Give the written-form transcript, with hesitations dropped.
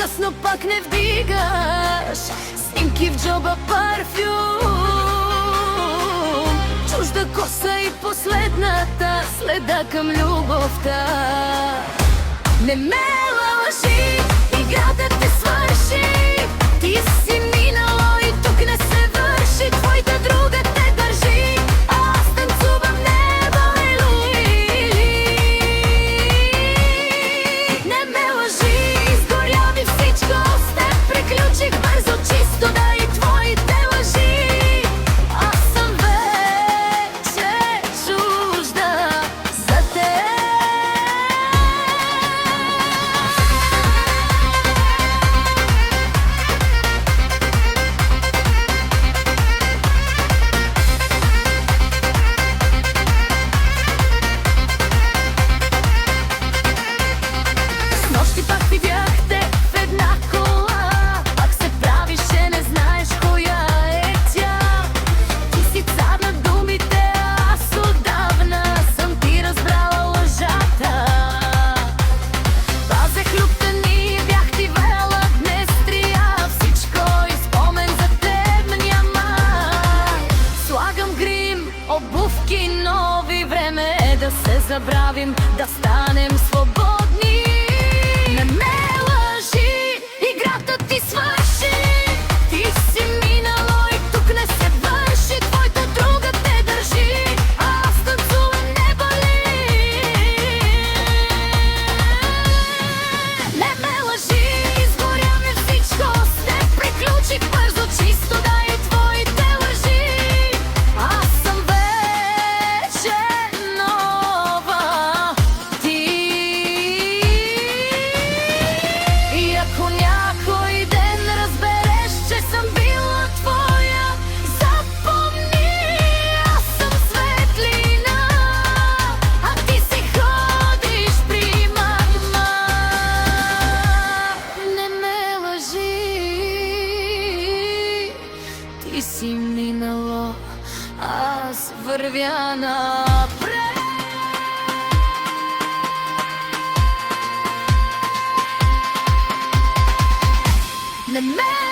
късно пак не вдигаш снимки в джоба, парфюм, чужда коса и последната следа към любовта. Не ме лъжи, играта ти свърши, ти си минало и тук не се върши. Твоята друга те държи, аз танцувам небо и луи. Не ме лъжи, изгоря ми всичко, с теб приключих бързо, чисто да и твоите лъжи. Аз съм вече чужда за теб. Нощи пак видяхте в една кола, пак се правише, не знаеш коя е тя. Ти си цар на думите, аз отдавна съм ти разбрала лъжата. Пазех любта ни, бях ти вела днес трия, всичко и спомен за теб няма. Слагам грим, обувки нови, време е да се забравим, да станем свободни. Не ме лъжи, играта ти свърши, ти си минало и тук не се върши. Твоята друга те държи, аз танцувам небо ли. Не ме лъжи, изгоря ми всичко, с теб приключих бързо, чисто да и твоите лъжи. Аз съм вече нова ти. И ако някой ден разбереш, че съм била твоя, запомни, аз съм светлина, а ти си ходиш при мама. Не ме лъжи, ти си минало, аз вървя напред. Не ме